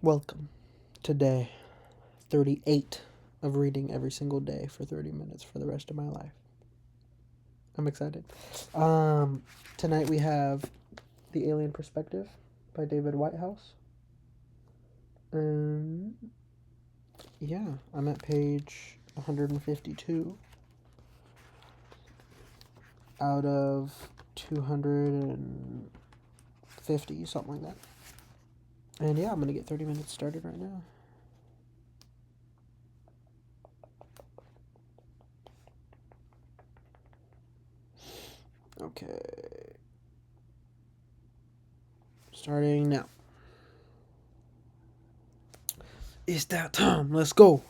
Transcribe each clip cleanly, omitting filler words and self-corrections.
Welcome to day 38 of reading every single day for 30 minutes for the rest of my life. I'm excited. Tonight we have The Alien Perspective by David Whitehouse. And yeah, I'm at page 152 out of 250, something like that. And yeah, I'm going to get 30 minutes started right now. Okay. Starting now. It's that time. Let's go.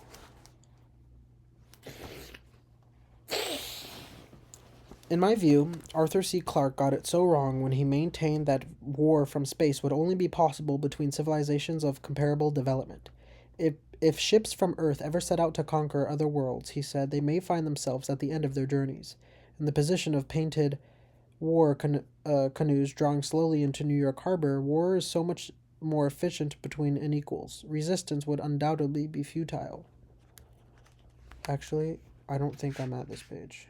In my view, Arthur C. Clarke got it so wrong when he maintained that war from space would only be possible between civilizations of comparable development. If ships from Earth ever set out to conquer other worlds, he said, they may find themselves at the end of their journeys in the position of painted war canoes drawing slowly into New York Harbor. War is so much more efficient between unequals. Resistance would undoubtedly be futile. Actually, I don't think I'm at this page.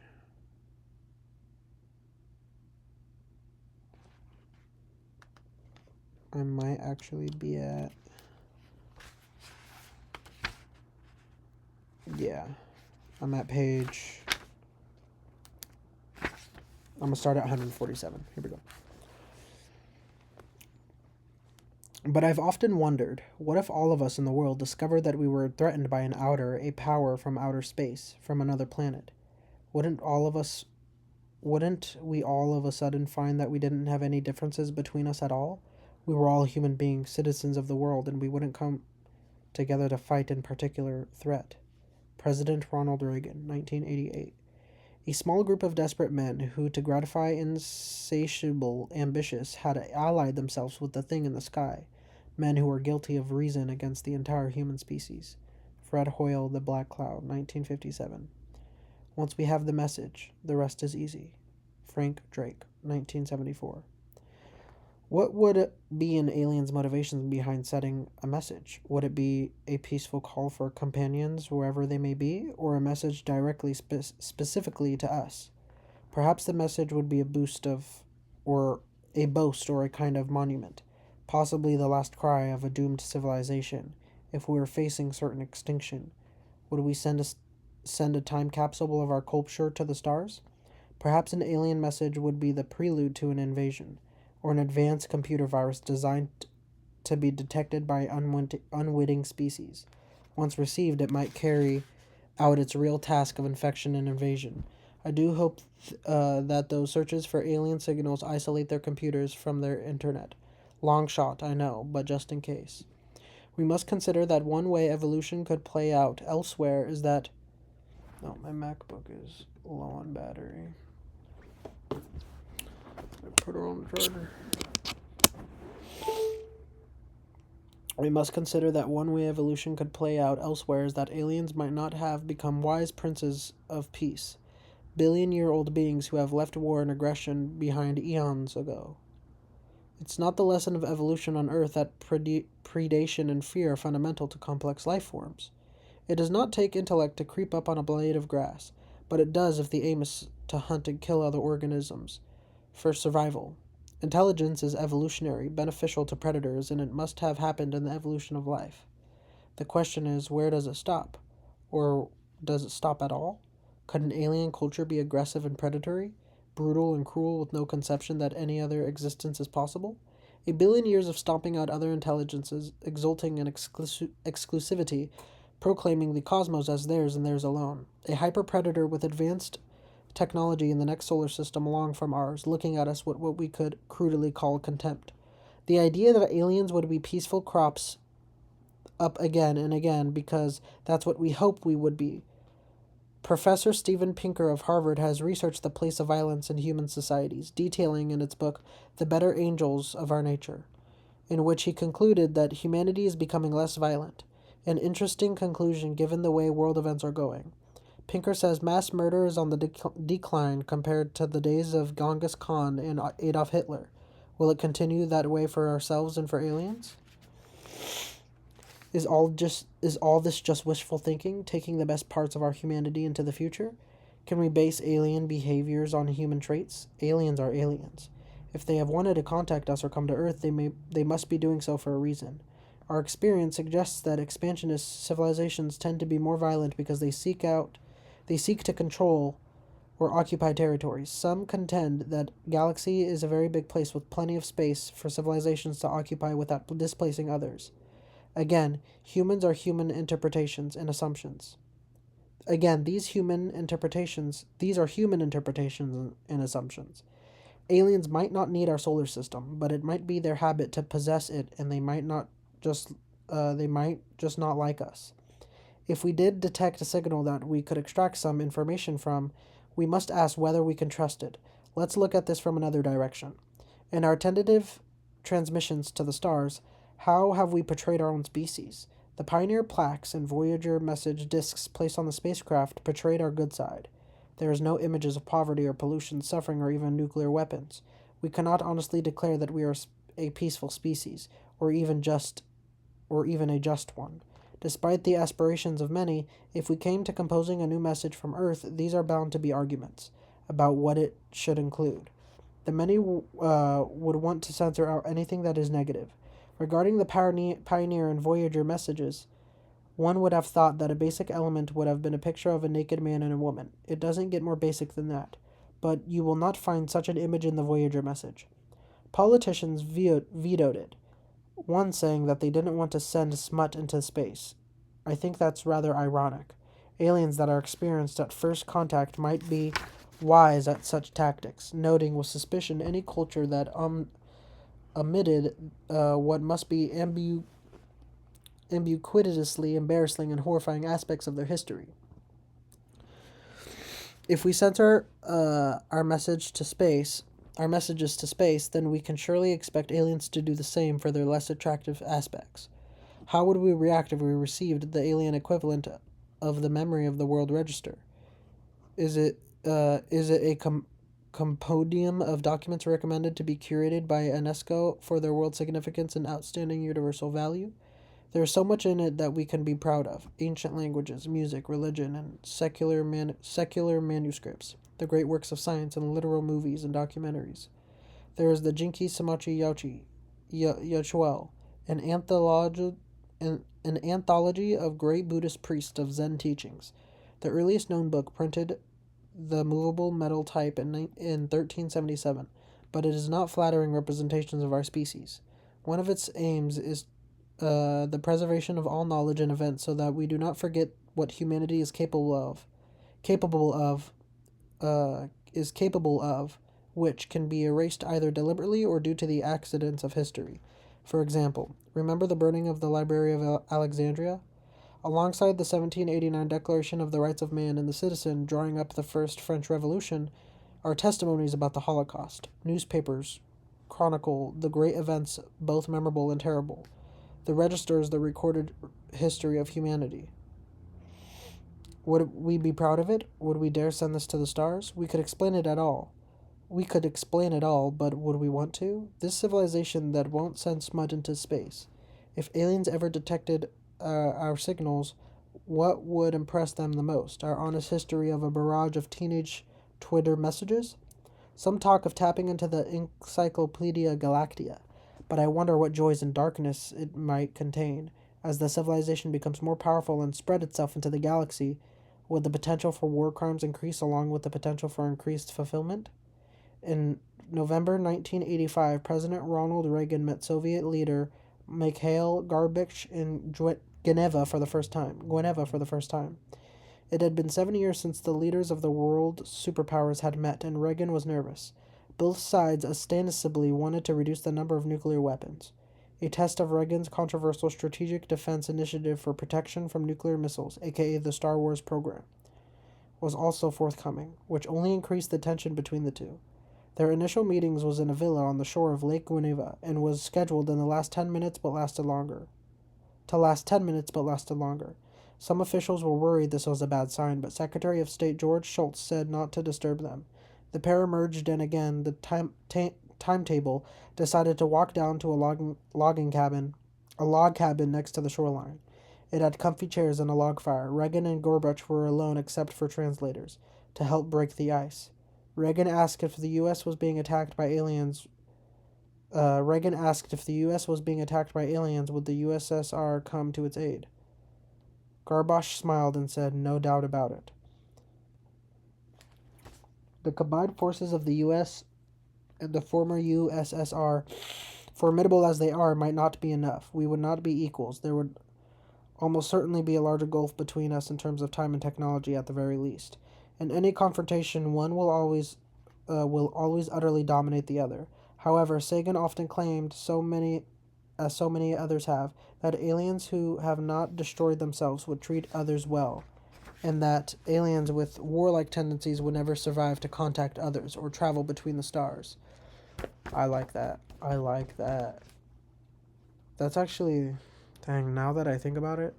I might actually be at... Yeah. I'm at page... I'm going to start at 147. Here we go. But I've often wondered, what if all of us in the world discovered that we were threatened by a power from outer space, from another planet? Wouldn't we all of a sudden find that we didn't have any differences between us at all? We were all human beings, citizens of the world, and we wouldn't come together to fight in particular threat. President Ronald Reagan, 1988. A small group of desperate men who, to gratify insatiable ambitions, had allied themselves with the thing in the sky. Men who were guilty of treason against the entire human species. Fred Hoyle, The Black Cloud, 1957. Once we have the message, the rest is easy. Frank Drake, 1974. What would be an alien's motivations behind setting a message? Would it be a peaceful call for companions wherever they may be, or a message directly specifically to us? Perhaps the message would be a boast or a kind of monument, possibly the last cry of a doomed civilization. If we were facing certain extinction, would we send a time capsule of our culture to the stars? Perhaps an alien message would be the prelude to an invasion, or an advanced computer virus designed to be detected by unwitting species. Once received, it might carry out its real task of infection and invasion. I do hope that those searches for alien signals isolate their computers from their internet. Long shot, I know, but just in case. We must consider that one way evolution could play out elsewhere is that... Oh, my MacBook is low on battery. Put her on the charger. We must consider that one way evolution could play out elsewhere is that aliens might not have become wise princes of peace, billion-year-old beings who have left war and aggression behind eons ago. It's not the lesson of evolution on Earth that predation and fear are fundamental to complex life forms. It does not take intellect to creep up on a blade of grass, but it does if the aim is to hunt and kill other organisms for survival. Intelligence is evolutionary, beneficial to predators, and it must have happened in the evolution of life. The question is, where does it stop? Or does it stop at all? Could an alien culture be aggressive and predatory, brutal and cruel with no conception that any other existence is possible? A billion years of stomping out other intelligences, exulting in exclusivity, proclaiming the cosmos as theirs and theirs alone. A hyper-predator with advanced technology in the next solar system along from ours, looking at us with what we could crudely call contempt. The idea that aliens would be peaceful crops up again and again because that's what we hope we would be. Professor Steven Pinker of Harvard has researched the place of violence in human societies, detailing in its book The Better Angels of Our Nature, in which he concluded that humanity is becoming less violent, an interesting conclusion given the way world events are going. Pinker says mass murder is on the decline compared to the days of Genghis Khan and Adolf Hitler. Will it continue that way for ourselves and for aliens? Is all this just wishful thinking, taking the best parts of our humanity into the future? Can we base alien behaviors on human traits? Aliens are aliens. If they have wanted to contact us or come to Earth, they must be doing so for a reason. Our experience suggests that expansionist civilizations tend to be more violent because they seek to control or occupy territories. Some contend that galaxy is a very big place with plenty of space for civilizations to occupy without displacing others. Again, humans are human interpretations and assumptions. Again, these are human interpretations and assumptions. Aliens might not need our solar system, but it might be their habit to possess it, and just they might just not like us. If we did detect a signal that we could extract some information from, we must ask whether we can trust it. Let's look at this from another direction. In our tentative transmissions to the stars, how have we portrayed our own species? The Pioneer plaques and Voyager message discs placed on the spacecraft portrayed our good side. There is no images of poverty or pollution, suffering, or even nuclear weapons. We cannot honestly declare that we are a peaceful species, or even a just one. Despite the aspirations of many, if we came to composing a new message from Earth, these are bound to be arguments about what it should include. The many would want to censor out anything that is negative. Regarding the Pioneer and Voyager messages, one would have thought that a basic element would have been a picture of a naked man and a woman. It doesn't get more basic than that. But you will not find such an image in the Voyager message. Politicians vetoed it, one saying that they didn't want to send smut into space. I think that's rather ironic. Aliens that are experienced at first contact might be wise at such tactics, noting with suspicion any culture that omitted what must be ubiquitously embarrassing and horrifying aspects of their history. If we censor our messages to space, then we can surely expect aliens to do the same for their less attractive aspects. How would we react if we received the alien equivalent of the memory of the World Register? Is it a compendium of documents recommended to be curated by UNESCO for their world significance and outstanding universal value? There is so much in it that we can be proud of: ancient languages, music, religion, and secular manuscripts, the great works of science and literal movies and documentaries. There is the Jinki Samachi Yachuel, an anthology of great Buddhist priests of Zen teachings. The earliest known book printed the movable metal type in 1377, but it is not flattering representations of our species. One of its aims is the preservation of all knowledge and events, so that we do not forget what humanity capable of, which can be erased either deliberately or due to the accidents of history. For example, remember the burning of the Library of Alexandria? Alongside the 1789 Declaration of the Rights of Man and the Citizen, drawing up the First French Revolution, are testimonies about the Holocaust. Newspapers chronicle the great events, both memorable and terrible. The register is the recorded history of humanity. Would we be proud of it? Would we dare send this to the stars? We could explain it all, but would we want to? This civilization that won't send smut into space. If aliens ever detected our signals, what would impress them the most? Our honest history of a barrage of teenage Twitter messages? Some talk of tapping into the Encyclopedia Galactica, but I wonder what joys and darkness it might contain. As the civilization becomes more powerful and spread itself into the galaxy, would the potential for war crimes increase along with the potential for increased fulfillment? In November 1985, President Ronald Reagan met Soviet leader Mikhail Gorbachev in Geneva for the first time. It had been 7 years since the leaders of the world superpowers had met, and Reagan was nervous. Both sides ostensibly wanted to reduce the number of nuclear weapons. A test of Reagan's controversial Strategic Defense Initiative for Protection from Nuclear Missiles, aka the Star Wars program, was also forthcoming, which only increased the tension between the two. Their initial meetings was in a villa on the shore of Lake Geneva and was scheduled in the last 10 minutes but lasted longer. Some officials were worried this was a bad sign, but Secretary of State George Shultz said not to disturb them. The pair emerged, and again the timetable decided to walk down to a logging cabin a log cabin next to the shoreline. It had comfy chairs and a log fire. Reagan and Gorbachev were alone except for translators to help break the ice. Reagan asked if the U.S. was being attacked by aliens. Reagan asked if the U.S. was being attacked by aliens, would the USSR come to its aid? Gorbachev smiled and said, "No doubt about it." The combined forces of the U.S. and the former USSR, formidable as they are, might not be enough. We would not be equals. There would almost certainly be a larger gulf between us in terms of time and technology at the very least. In any confrontation, one will always utterly dominate the other. However, Sagan often claimed, as so many others have, that aliens who have not destroyed themselves would treat others well, and that aliens with warlike tendencies would never survive to contact others or travel between the stars. I like that. I like that. That's actually, dang, now that I think about it,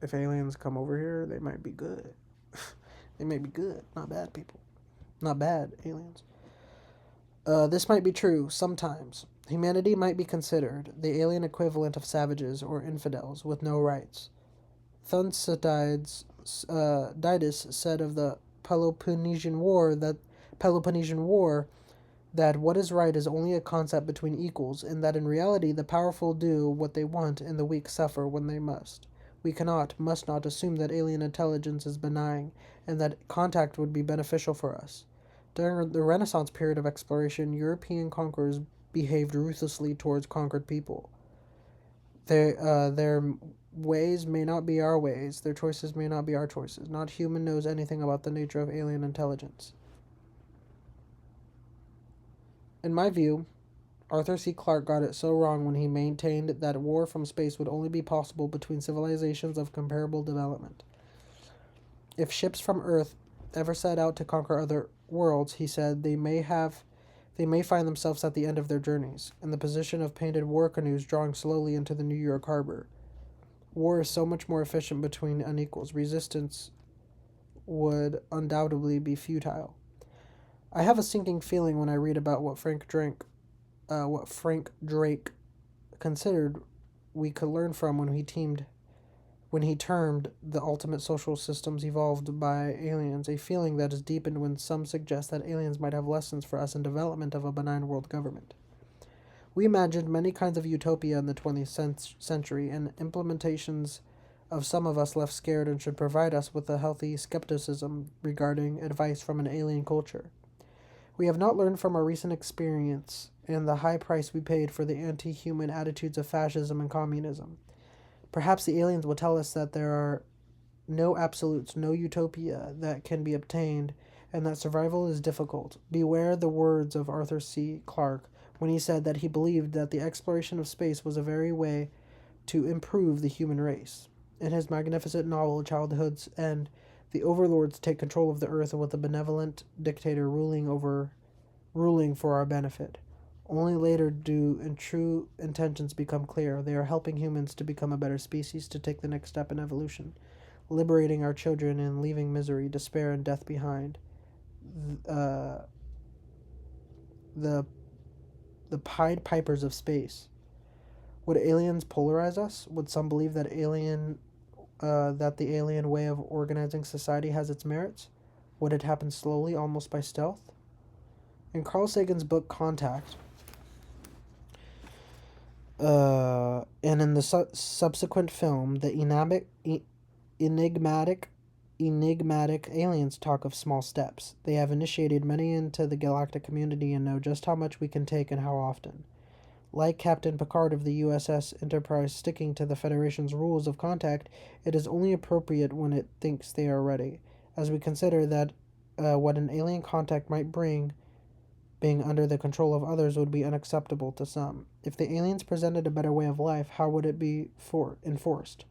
if aliens come over here, they might be good. They may be good, not bad people. Not bad aliens. This might be true sometimes. Humanity might be considered the alien equivalent of savages or infidels with no rights. Thucydides said of the Peloponnesian War that what is right is only a concept between equals, and that in reality the powerful do what they want and the weak suffer when they must. We must not assume that alien intelligence is benign, and that contact would be beneficial for us. During the Renaissance period of exploration, European conquerors behaved ruthlessly towards conquered people. Their ways may not be our ways, their choices may not be our choices. Not human knows anything about the nature of alien intelligence. In my view, Arthur C. Clarke got it so wrong when he maintained that war from space would only be possible between civilizations of comparable development. If ships from Earth ever set out to conquer other worlds, he said, they may find themselves at the end of their journeys, in the position of painted war canoes drawing slowly into the New York harbor. War is so much more efficient between unequals. Resistance would undoubtedly be futile. I have a sinking feeling when I read about what Frank Drake considered we could learn from when he termed the ultimate social systems evolved by aliens, a feeling that is deepened when some suggest that aliens might have lessons for us in development of a benign world government. We imagined many kinds of utopia in the 20th century, and implementations of some of us left scared and should provide us with a healthy skepticism regarding advice from an alien culture. We have not learned from our recent experience and the high price we paid for the anti-human attitudes of fascism and communism. Perhaps the aliens will tell us that there are no absolutes, no utopia that can be obtained, and that survival is difficult. Beware the words of Arthur C. Clarke when he said that he believed that the exploration of space was a very way to improve the human race. In his magnificent novel, Childhood's End, the overlords take control of the earth with a benevolent dictator ruling for our benefit. Only later do true intentions become clear. They are helping humans to become a better species, to take the next step in evolution, liberating our children and leaving misery, despair, and death behind. The Pied Pipers of space. Would aliens polarize us? Would some believe that the alien way of organizing society has its merits? Would it happen slowly, almost by stealth? In Carl Sagan's book Contact, and in the subsequent film, the enigmatic aliens talk of small steps. They have initiated many into the galactic community and know just how much we can take and how often. Like Captain Picard of the USS Enterprise sticking to the Federation's rules of contact, it is only appropriate when it thinks they are ready, as we consider that what an alien contact might bring, being under the control of others, would be unacceptable to some. If the aliens presented a better way of life, how would it be enforced?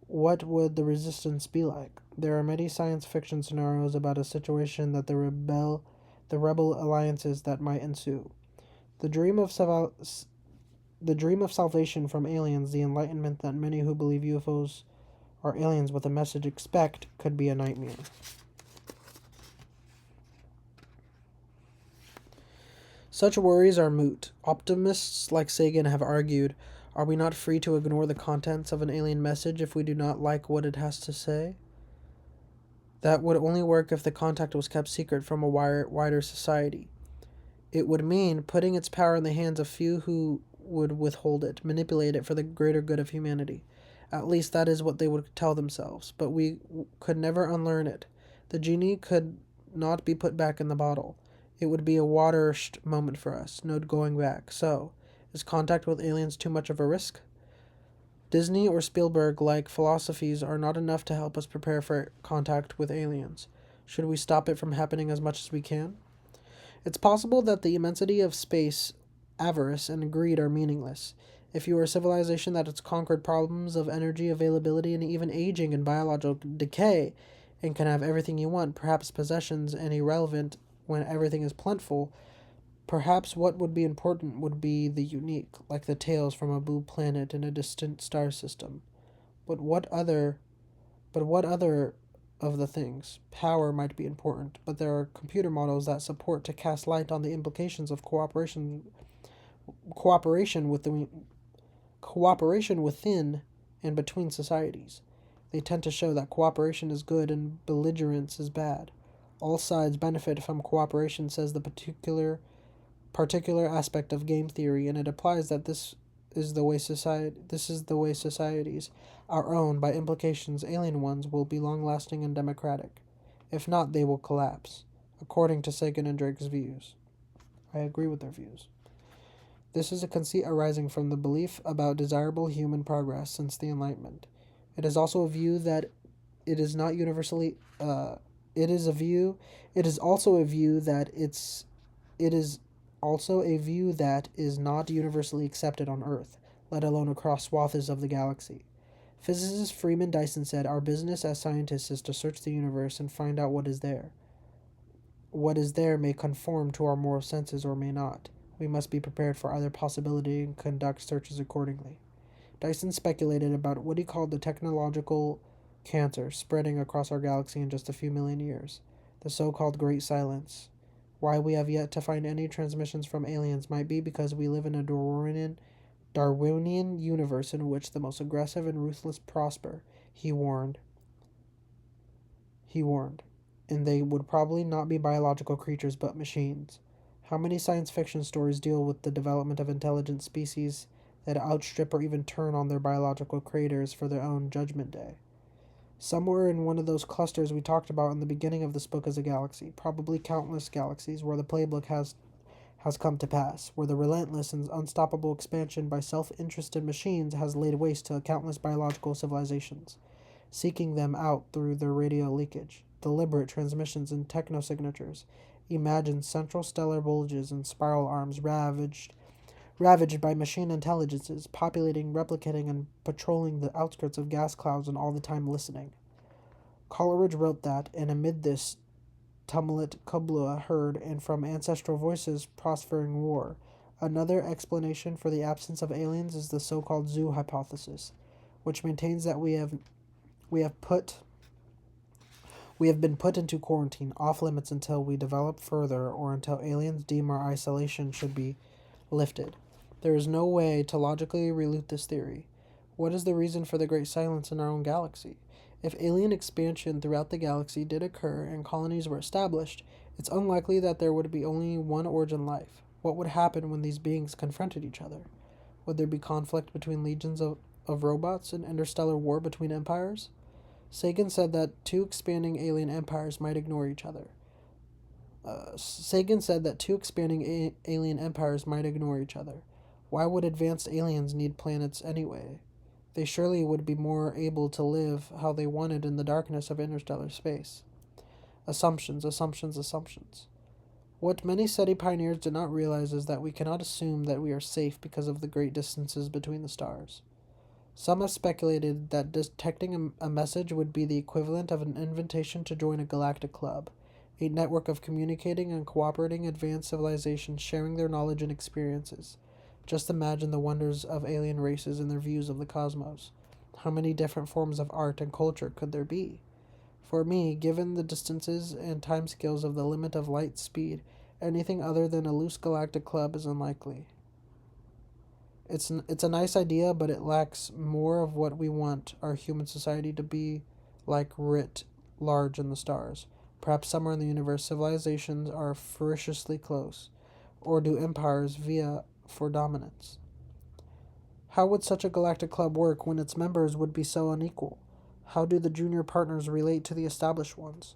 What would the resistance be like? There are many science fiction scenarios about a situation that the rebel alliances that might ensue. The dream of salvation from aliens, the enlightenment that many who believe UFOs are aliens with a message expect, could be a nightmare. Such worries are moot. Optimists like Sagan have argued, are we not free to ignore the contents of an alien message if we do not like what it has to say? That would only work if the contact was kept secret from a wider society. It would mean putting its power in the hands of few who would withhold it, manipulate it for the greater good of humanity. At least that is what they would tell themselves, but we could never unlearn it. The genie could not be put back in the bottle. It would be a watershed moment for us, no going back. So, is contact with aliens too much of a risk? Disney or Spielberg like philosophies are not enough to help us prepare for contact with aliens. Should we stop it from happening as much as we can? It's possible that the immensity of space, avarice, and greed are meaningless. If you are a civilization that has conquered problems of energy availability and even aging and biological decay, and can have everything you want, perhaps possessions, and irrelevant when everything is plentiful, perhaps what would be important would be the unique, like the tales from a blue planet in a distant star system. But what other of the things? Power might be important, but there are computer models that support to cast light on the implications of cooperation with the cooperation within and between societies. They tend to show that cooperation is good and belligerence is bad. All sides benefit from cooperation, says the particular aspect of game theory, and it applies that this is the way societies, our own, by implications alien ones, will be long lasting and democratic. If not, they will collapse, according to Sagan and Drake's views. I agree with their views. This is a conceit arising from the belief about desirable human progress since the Enlightenment. It is also a view that it is not universally. It is also a view that is not universally accepted on Earth, let alone across swaths of the galaxy. Physicist Freeman Dyson said, "Our business as scientists is to search the universe and find out what is there. What is there may conform to our moral senses or may not. We must be prepared for either possibility and conduct searches accordingly." Dyson speculated about what he called the technological cancer spreading across our galaxy in just a few million years, the so-called Great Silence. Why we have yet to find any transmissions from aliens might be because we live in a Darwinian universe in which the most aggressive and ruthless prosper, he warned. And they would probably not be biological creatures but machines. How many science fiction stories deal with the development of intelligent species that outstrip or even turn on their biological creators for their own judgment day? Somewhere in one of those clusters we talked about in the beginning of this book is a galaxy, probably countless galaxies, where the playbook has come to pass, where the relentless and unstoppable expansion by self-interested machines has laid waste to countless biological civilizations, seeking them out through their radio leakage, deliberate transmissions and technosignatures. Imagine central stellar bulges and spiral arms ravaged by machine intelligences, populating, replicating, and patrolling the outskirts of gas clouds and all the time listening. Coleridge wrote that, and amid this tumult Kubla heard, and from ancestral voices prospering war. Another explanation for the absence of aliens is the so-called zoo hypothesis, which maintains that we have been put into quarantine, off limits until we develop further or until aliens deem our isolation should be lifted. There is no way to logically refute this theory. What is the reason for the great silence in our own galaxy? If alien expansion throughout the galaxy did occur and colonies were established, it's unlikely that there would be only one origin life. What would happen when these beings confronted each other? Would there be conflict between legions of robots and interstellar war between empires? Sagan said that two expanding alien empires might ignore each other. Why would advanced aliens need planets anyway? They surely would be more able to live how they wanted in the darkness of interstellar space. Assumptions. What many SETI pioneers did not realize is that we cannot assume that we are safe because of the great distances between the stars. Some have speculated that detecting a message would be the equivalent of an invitation to join a galactic club, a network of communicating and cooperating advanced civilizations sharing their knowledge and experiences. Just imagine the wonders of alien races and their views of the cosmos. How many different forms of art and culture could there be? For me, given the distances and timescales of the limit of light speed, Anything other than a loose galactic club is unlikely. It's a nice idea, but it lacks more of what we want our human society to be like writ large in the stars. Perhaps somewhere in the universe, civilizations are ferociously close, or do empires vie for dominance? How would such a galactic club work when its members would be so unequal? How do the junior partners relate to the established ones?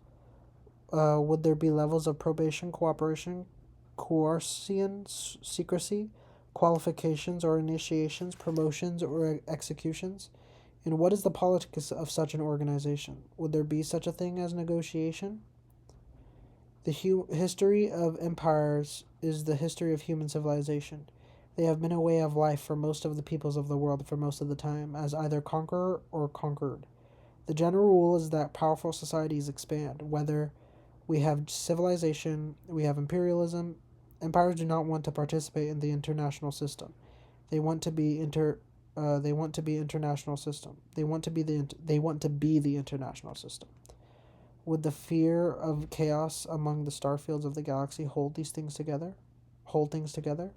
Would there be levels of probation, cooperation, coercion, secrecy, qualifications or initiations, promotions or executions? And what is the politics of such an organization? Would there be such a thing as negotiation? The history of empires is the history of human civilization. They have been a way of life for most of the peoples of the world for most of the time, as either conqueror or conquered. The general rule is that powerful societies expand. Whether we have civilization, we have imperialism. Empires do not want to participate in the international system. They want to be they want to be international system. They want to be the international system. Would the fear of chaos among the star fields of the galaxy hold these things together? Hold things together?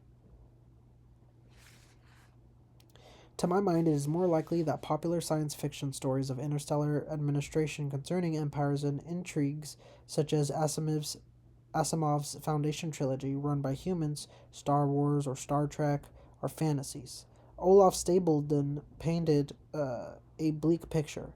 To my mind, it is more likely that popular science fiction stories of interstellar administration concerning empires and intrigues, such as Asimov's Foundation trilogy, run by humans, Star Wars or Star Trek, are fantasies. Olaf Stapledon painted a bleak picture.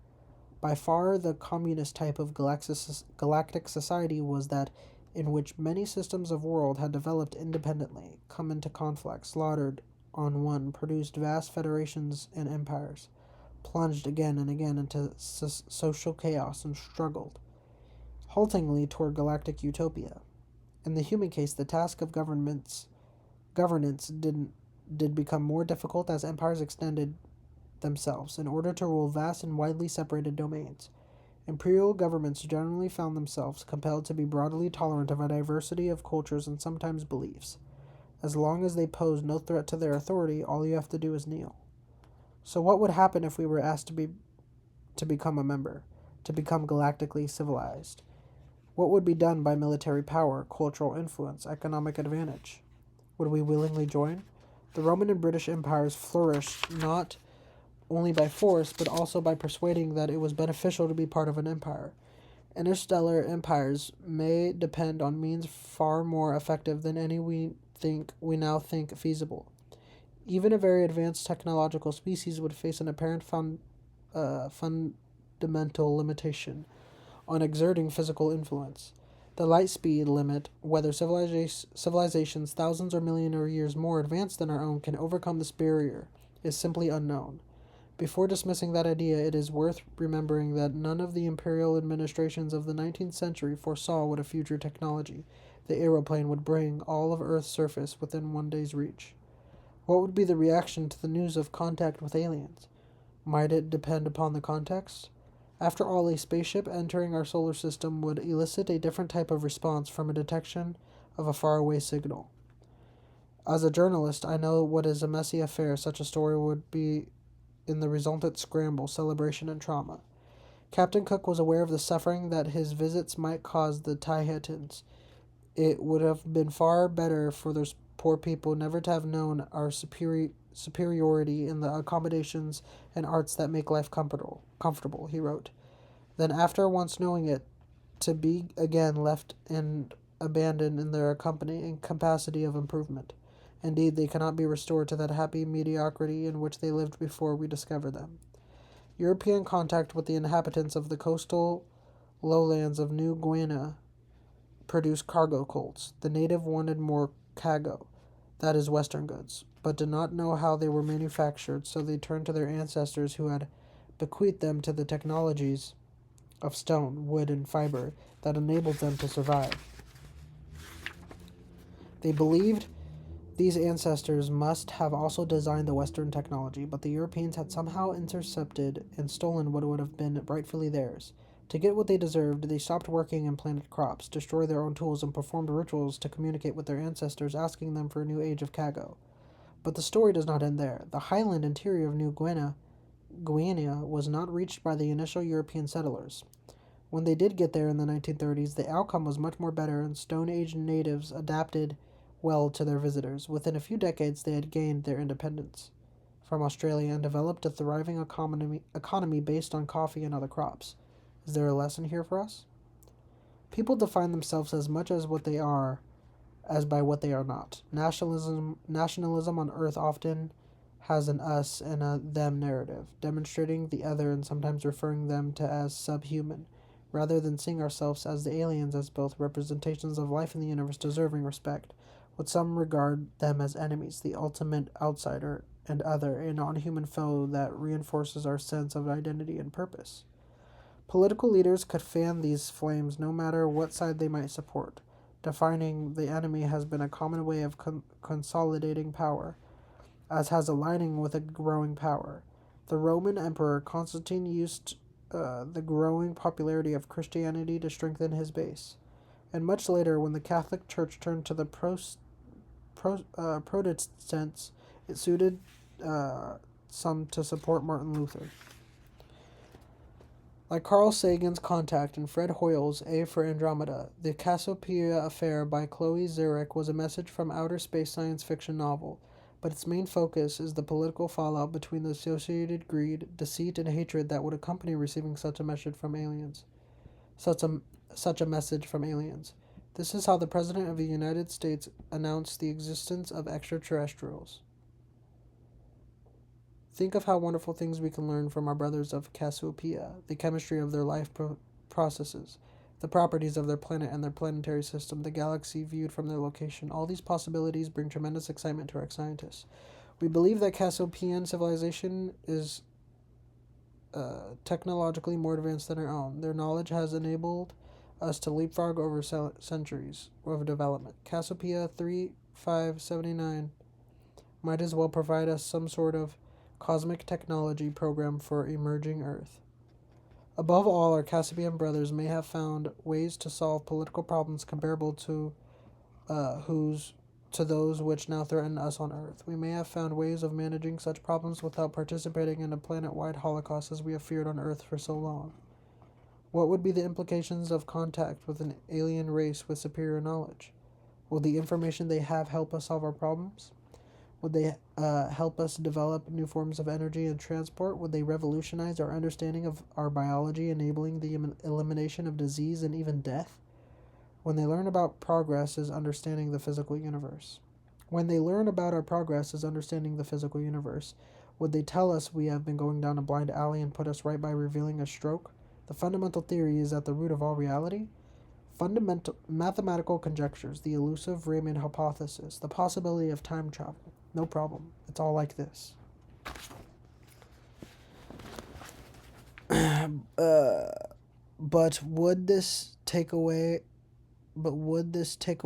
By far, the communist type of galactic society was that in which many systems of world had developed independently, come into conflict, slaughtered on one, produced vast federations and empires, plunged again and again into social chaos, and struggled haltingly toward galactic utopia. In the human case, the task of governance did become more difficult as empires extended themselves in order to rule vast and widely separated domains. Imperial governments generally found themselves compelled to be broadly tolerant of a diversity of cultures and sometimes beliefs. As long as they pose no threat to their authority, all you have to do is kneel. So what would happen if we were asked to become a member, to become galactically civilized? What would be done by military power, cultural influence, economic advantage? Would we willingly join? The Roman and British empires flourished not only by force, but also by persuading that it was beneficial to be part of an empire. Interstellar empires may depend on means far more effective than any we now think feasible. Even a very advanced technological species would face an apparent fundamental limitation on exerting physical influence. The light speed limit, whether civilizations thousands or million or years more advanced than our own can overcome this barrier, is simply unknown. Before dismissing that idea, it is worth remembering that none of the imperial administrations of the 19th century foresaw what a future technology, the aeroplane, would bring all of Earth's surface within one day's reach. What would be the reaction to the news of contact with aliens? Might it depend upon the context? After all, a spaceship entering our solar system would elicit a different type of response from a detection of a faraway signal. As a journalist, I know what is a messy affair such a story would be in the resultant scramble, celebration, and trauma. Captain Cook was aware of the suffering that his visits might cause the Tahitians. It would have been far better for those poor people never to have known our superiority in the accommodations and arts that make life comfortable, he wrote, than after once knowing it, to be again left and abandoned in their accompanying capacity of improvement. Indeed, they cannot be restored to that happy mediocrity in which they lived before we discovered them. European contact with the inhabitants of the coastal lowlands of New Guinea produced cargo cults. The native wanted more cargo, that is, Western goods, but did not know how they were manufactured, so they turned to their ancestors who had bequeathed them to the technologies of stone, wood, and fiber that enabled them to survive. They believed these ancestors must have also designed the Western technology, but the Europeans had somehow intercepted and stolen what would have been rightfully theirs. To get what they deserved, they stopped working and planted crops, destroyed their own tools, and performed rituals to communicate with their ancestors, asking them for a new age of Kago. But the story does not end there. The highland interior of New Guinea was not reached by the initial European settlers. When they did get there in the 1930s, the outcome was much more better, and Stone Age natives adapted well to their visitors. Within a few decades, they had gained their independence from Australia and developed a thriving economy based on coffee and other crops. Is there a lesson here for us? People define themselves as much as what they are as by what they are not. Nationalism on Earth often has an us and a them narrative, demonstrating the other and sometimes referring them to as subhuman, rather than seeing ourselves as the aliens as both representations of life in the universe deserving respect. Would some regard them as enemies, the ultimate outsider and other, a non-human foe that reinforces our sense of identity and purpose. Political leaders could fan these flames no matter what side they might support. Defining the enemy has been a common way of consolidating power, as has aligning with a growing power. The Roman Emperor Constantine used the growing popularity of Christianity to strengthen his base. And much later, when the Catholic Church turned to the Protestants, it suited some to support Martin Luther. Like Carl Sagan's Contact and Fred Hoyle's A for Andromeda, the Cassiopeia Affair by Chloe Zurich was a message from outer space science fiction novel, but its main focus is the political fallout between the associated greed, deceit, and hatred that would accompany receiving such a message from aliens. Such a message from aliens. This is how the President of the United States announced the existence of extraterrestrials. Think of how wonderful things we can learn from our brothers of Cassiopeia, the chemistry of their life processes, the properties of their planet and their planetary system, the galaxy viewed from their location. All these possibilities bring tremendous excitement to our scientists. We believe that Cassiopeian civilization is technologically more advanced than our own. Their knowledge has enabled us to leapfrog over centuries of development. Cassiopeia 3579 might as well provide us some sort of cosmic technology program for emerging Earth. Above all, our Cassiopeian brothers may have found ways to solve political problems comparable to those which now threaten us on Earth. We may have found ways of managing such problems without participating in a planet-wide holocaust as we have feared on Earth for so long. What would be the implications of contact with an alien race with superior knowledge? Will the information they have help us solve our problems? Would they help us develop new forms of energy and transport? Would they revolutionize our understanding of our biology, enabling the elimination of disease and even death? When they learn about progress is understanding the physical universe. When they learn about our progress is understanding the physical universe, would they tell us we have been going down a blind alley and put us right by revealing a stroke? The fundamental theory is at the root of all reality. Fundamental mathematical conjectures, the elusive Riemann hypothesis, the possibility of time travel. No problem. It's all like this. But would this take away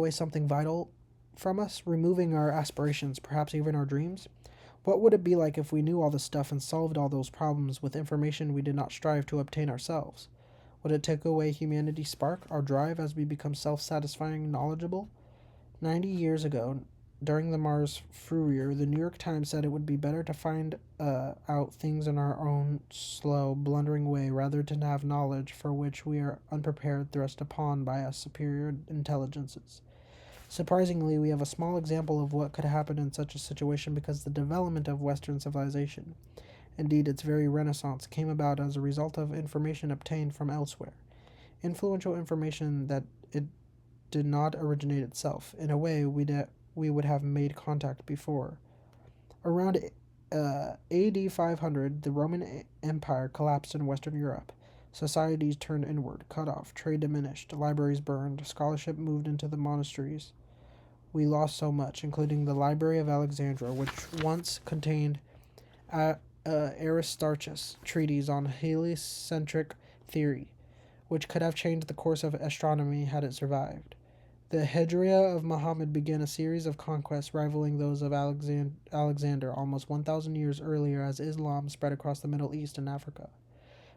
something vital from us, removing our aspirations, perhaps even our dreams? What would it be like if we knew all this stuff and solved all those problems with information we did not strive to obtain ourselves? Would it take away humanity's spark, our drive as we become self-satisfying and knowledgeable? 90 years ago, during the Mars Fourier, the New York Times said it would be better to find out things in our own slow, blundering way rather than have knowledge for which we are unprepared thrust upon by us superior intelligences. Surprisingly, we have a small example of what could happen in such a situation because the development of Western civilization, indeed its very renaissance, came about as a result of information obtained from elsewhere. Influential information that it did not originate itself. In a way, we would have made contact before. Around AD 500, the Roman Empire collapsed in Western Europe. Societies turned inward, cut off, trade diminished, libraries burned, scholarship moved into the monasteries. We lost so much, including the Library of Alexandria, which once contained Aristarchus' treatise on heliocentric theory, which could have changed the course of astronomy had it survived. The Hijra of Muhammad began a series of conquests rivaling those of Alexander almost 1,000 years earlier as Islam spread across the Middle East and Africa.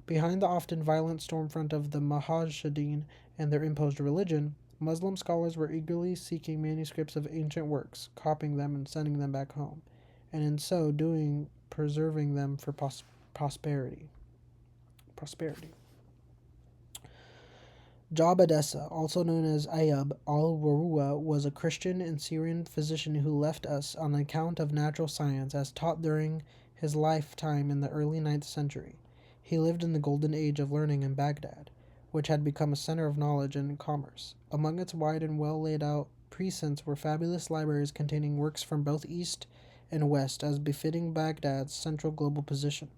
Behind the often violent stormfront of the Mujahideen and their imposed religion, Muslim scholars were eagerly seeking manuscripts of ancient works, copying them and sending them back home, and in so doing preserving them for prosperity. Jabadessa, also known as Ayub al-Warua, was a Christian and Syrian physician who left us on account of natural science as taught during his lifetime in the early 9th century. He lived in the golden age of learning in Baghdad, which had become a center of knowledge and commerce. Among its wide and well laid out precincts were fabulous libraries containing works from both East and West, as befitting Baghdad's central global position.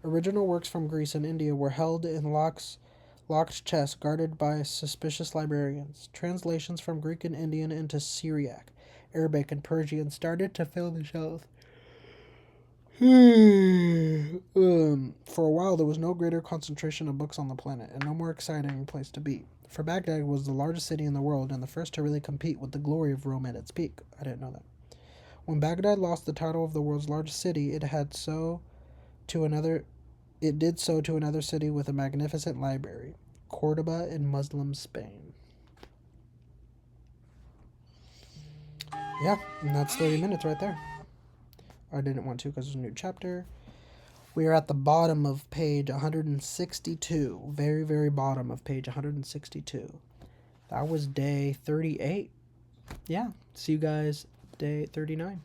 Original works from Greece and India were held in locked chests guarded by suspicious librarians. Translations from Greek and Indian into Syriac, Arabic, and Persian started to fill the shelves. For a while, there was no greater concentration of books on the planet, and no more exciting place to be. For Baghdad was the largest city in the world, and the first to really compete with the glory of Rome at its peak. I didn't know that. When Baghdad lost the title of the world's largest city, it did so to another city with a magnificent library, Cordoba in Muslim Spain. Yeah, and that's 30 minutes right there. I didn't want to because it's a new chapter. We are at the bottom of page 162. Very, very bottom of page 162. That was day 38. Yeah, see you guys day 39.